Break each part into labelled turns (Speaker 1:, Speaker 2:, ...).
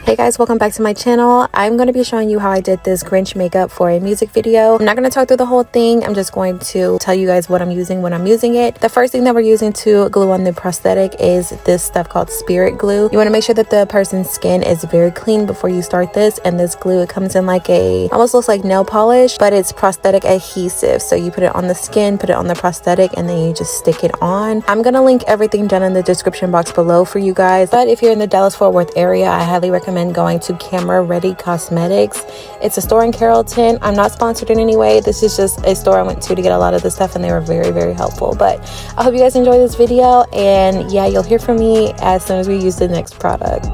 Speaker 1: Hey guys, welcome back to my channel. I'm going to be showing you how I did this Grinch makeup for a music video. I'm not going to talk through the whole thing. I'm just going to tell you guys what I'm using when I'm using it. The first thing that we're using to glue on the prosthetic is this stuff called spirit glue. You want to make sure that the person's skin is very clean before you start this. And this glue, it comes in like almost looks like nail polish, but it's prosthetic adhesive. So you put it on the skin, put it on the prosthetic, and then you just stick it on. I'm going to link everything down in the description box below for you guys. But if you're in the Dallas-Fort Worth area, I highly recommend going to Camera Ready Cosmetics. It's a store in Carrollton. I'm not sponsored in any way. This is just a store I went to get a lot of the stuff, and they were very, very helpful. But I hope you guys enjoy this video, and yeah, you'll hear from me as soon as we use the next product.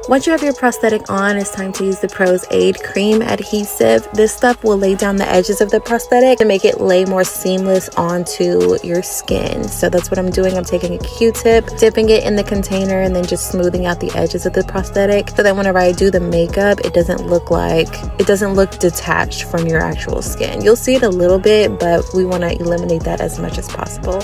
Speaker 1: Once you have your prosthetic on, it's time to use the Plouise Aid Cream Adhesive. This stuff will lay down the edges of the prosthetic to make it lay more seamless onto your skin. So that's what I'm doing. I'm taking a Q-tip, dipping it in the container, and then just smoothing out the edges of the prosthetic so that whenever I do the makeup, it doesn't look detached from your actual skin. You'll see it a little bit, but we want to eliminate that as much as possible.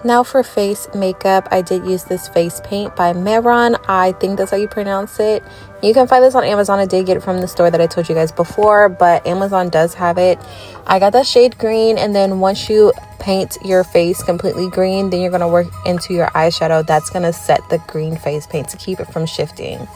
Speaker 1: Now for face makeup, I did use this face paint by Mehron. I think that's how you pronounce it. You can find this on Amazon. I did get it from the store that I told you guys before, but Amazon does have it. I got that shade green, and then once you paint your face completely green, then you're going to work into your eyeshadow. That's going to set the green face paint to keep it from shifting.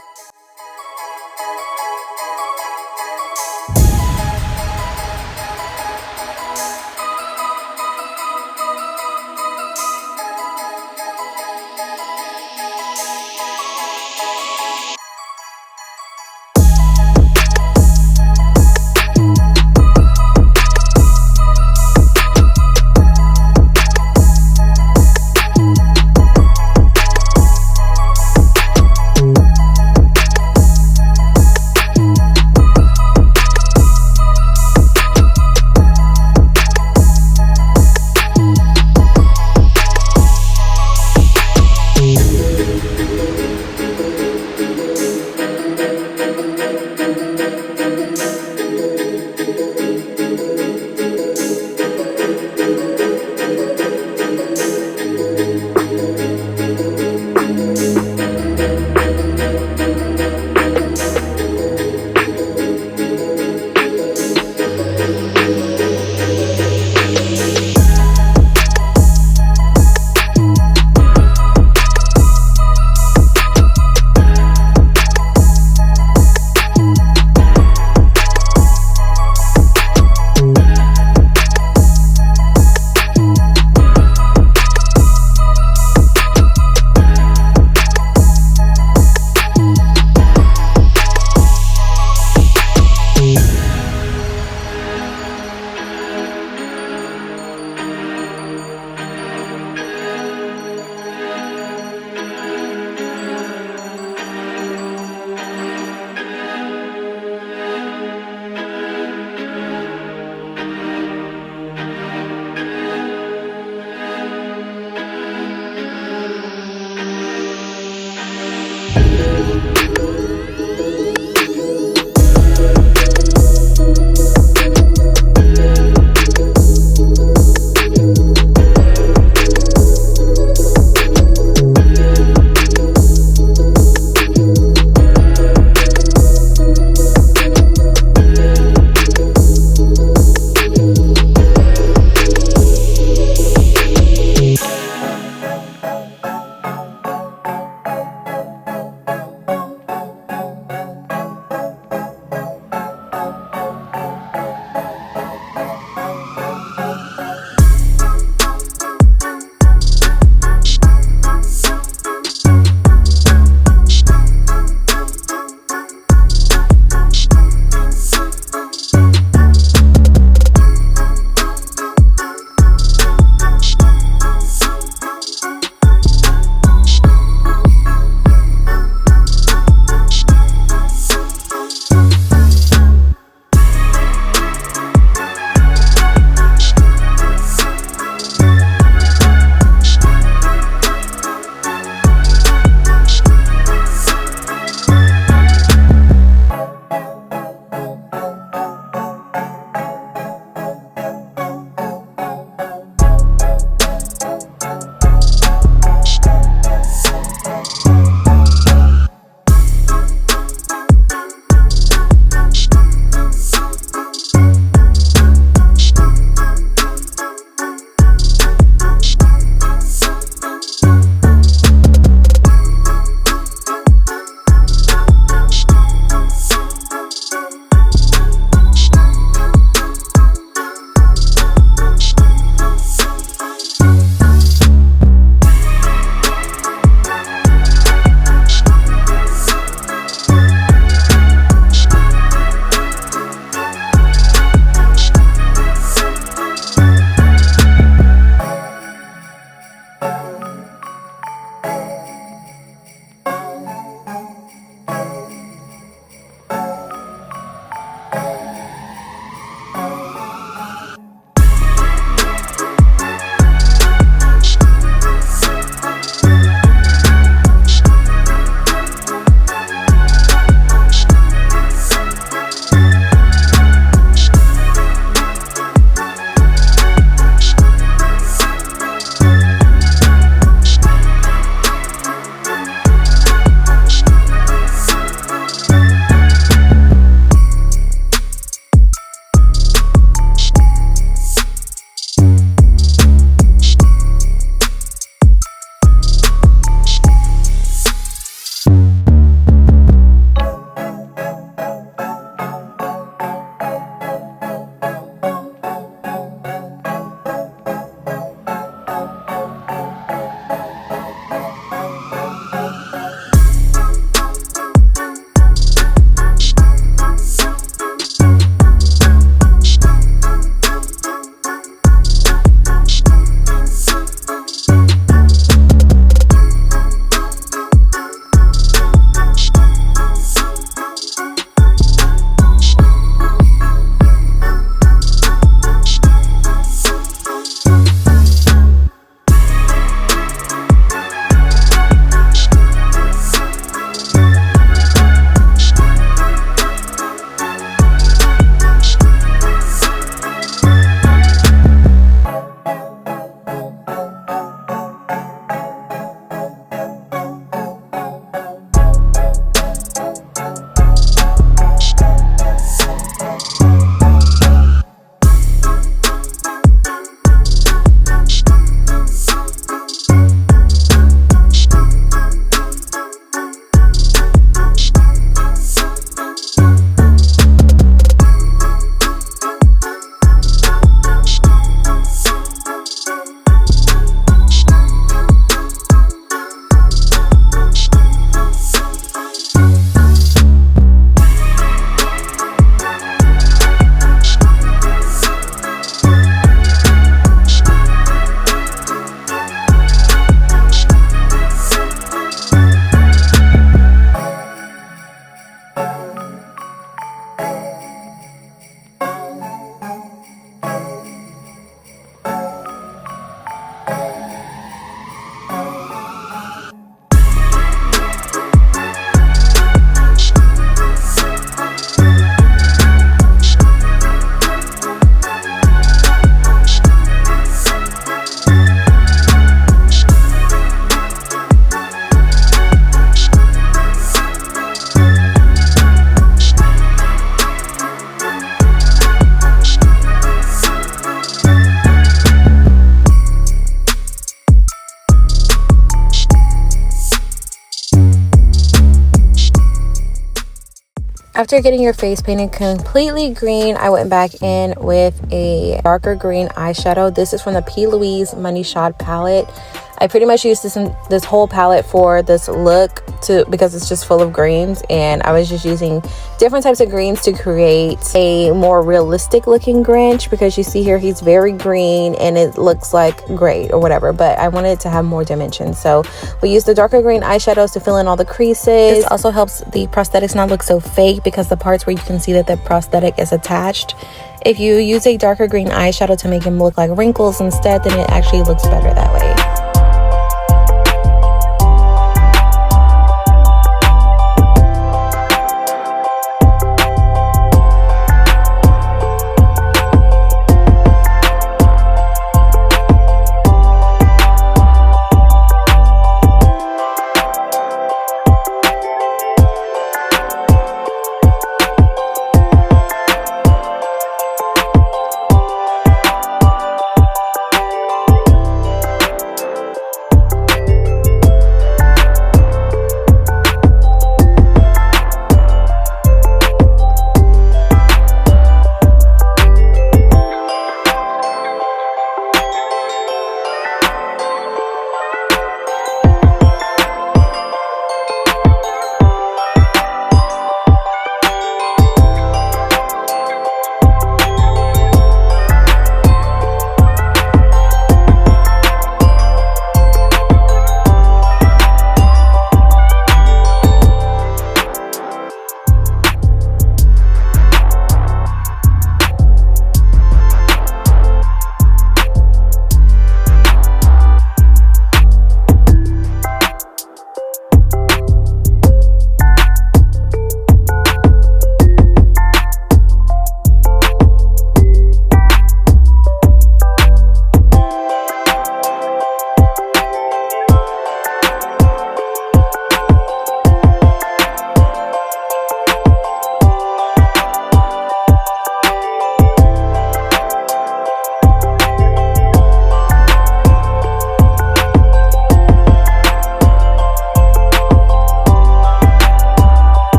Speaker 1: After getting your face painted completely green, I went back in with a darker green eyeshadow. This is from the Plouise Money Shot palette. I pretty much used this whole palette for this look because it's just full of greens, and I was just using different types of greens to create a more realistic looking Grinch, because you see here he's very green and it looks like gray or whatever, but I wanted it to have more dimension. So we used the darker green eyeshadows to fill in all the creases. This also helps the prosthetics not look so fake, because the parts where you can see that the prosthetic is attached, if you use a darker green eyeshadow to make him look like wrinkles instead, then it actually looks better that way.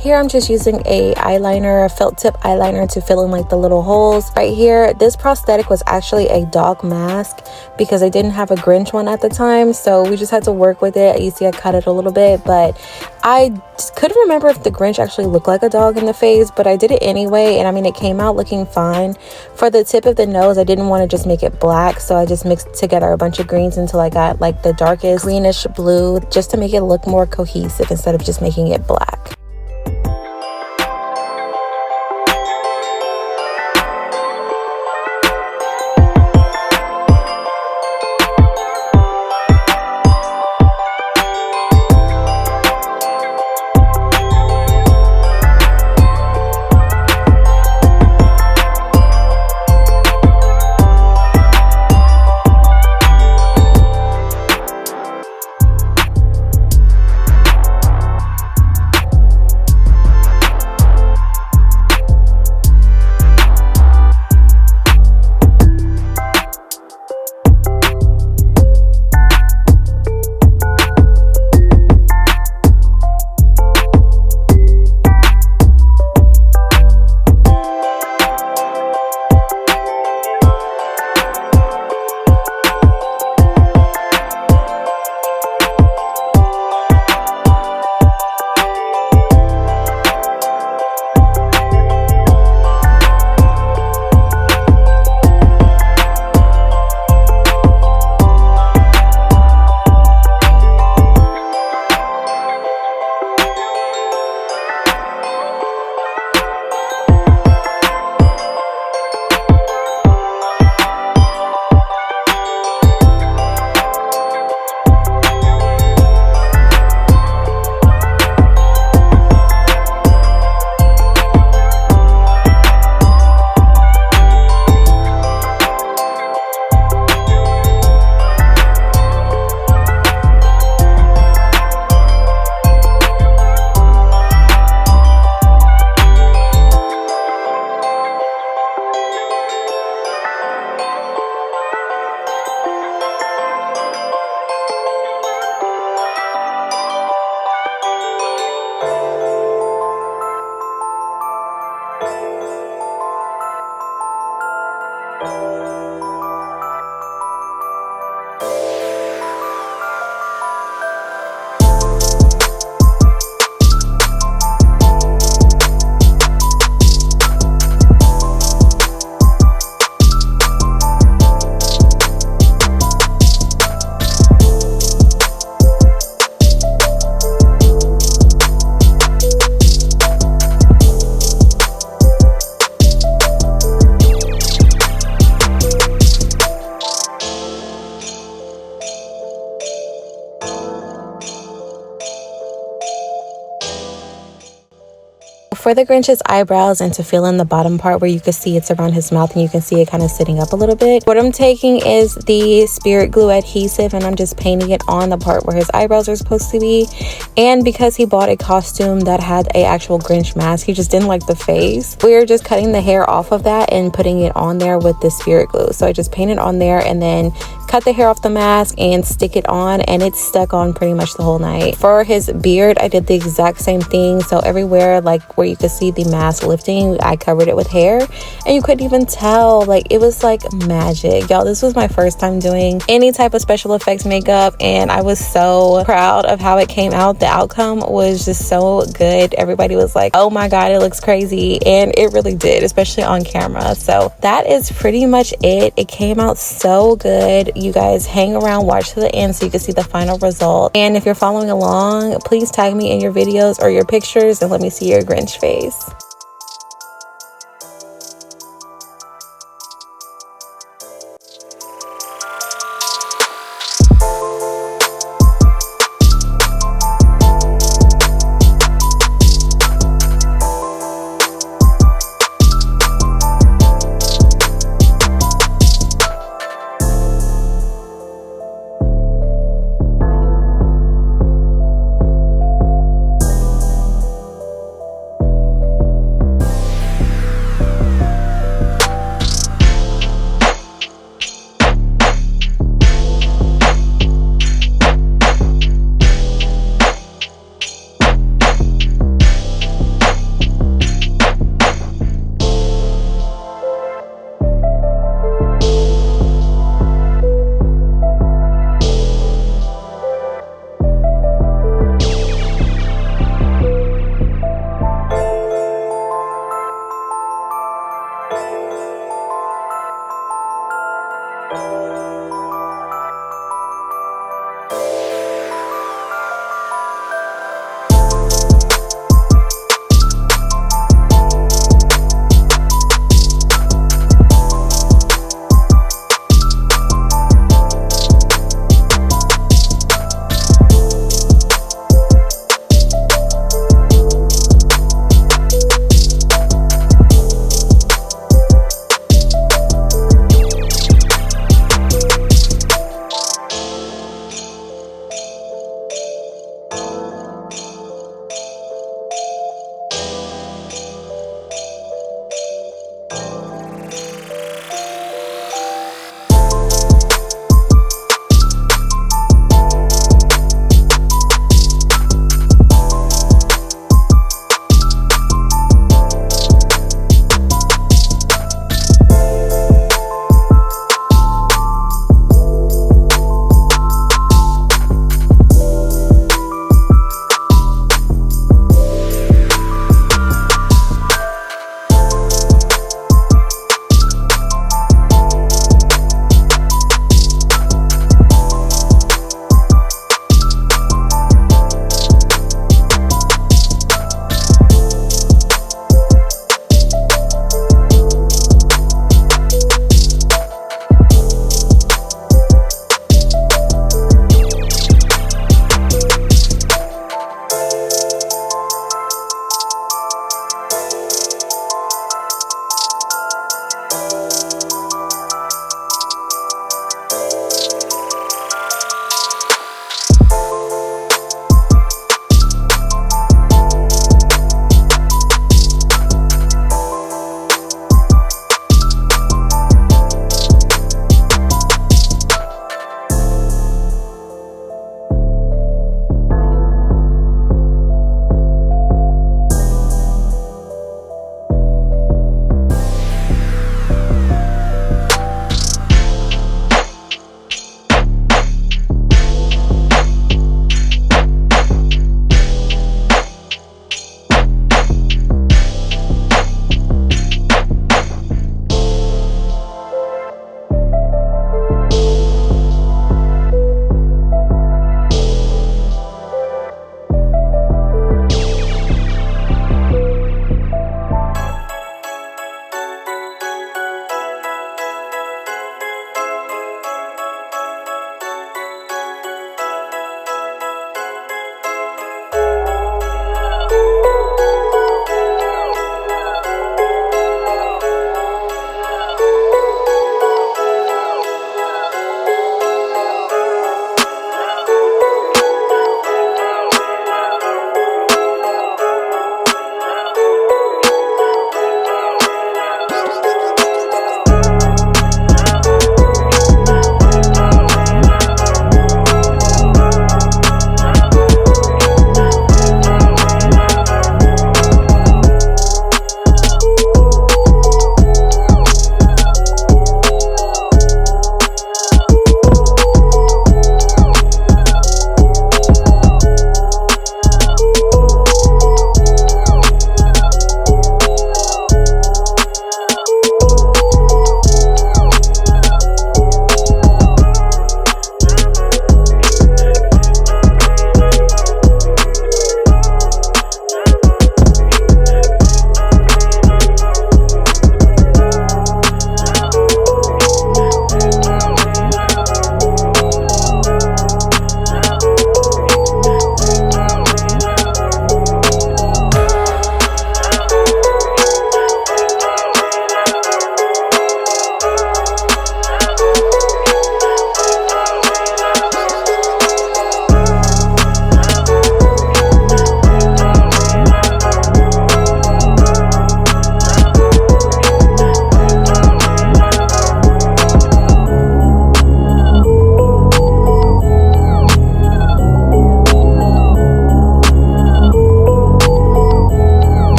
Speaker 1: Here I'm just using a felt tip eyeliner to fill in like the little holes. Right here, this prosthetic was actually a dog mask because I didn't have a Grinch one at the time, so we just had to work with it. You see I cut it a little bit, but I just couldn't remember if the Grinch actually looked like a dog in the face, but I did it anyway, and I mean it came out looking fine. For the tip of the nose, I didn't want to just make it black, so I just mixed together a bunch of greens until I got like the darkest greenish blue, just to make it look more cohesive instead of just making it black. for the Grinch's eyebrows and to fill in the bottom part where you can see it's around his mouth and you can see it kind of sitting up a little bit, what I'm taking is the spirit glue adhesive and I'm just painting it on the part where his eyebrows are supposed to be. And because he bought a costume that had a actual Grinch mask, he just didn't like the face. We're just cutting the hair off of that and putting it on there with the spirit glue. So I just painted on there and then cut the hair off the mask and stick it on, and it stuck on pretty much the whole night. For his beard, I did the exact same thing. So everywhere like where you could see the mask lifting, I covered it with hair and you couldn't even tell. Like, it was like magic, y'all. This was my first time doing any type of special effects makeup and I was so proud of how it came out. The outcome was just so good. Everybody was like, oh my god, it looks crazy, and it really did, especially on camera. So that is pretty much it. It came out so good. You guys hang around, watch to the end so you can see the final result. And if you're following along, please tag me in your videos or your pictures and let me see your Grinch face.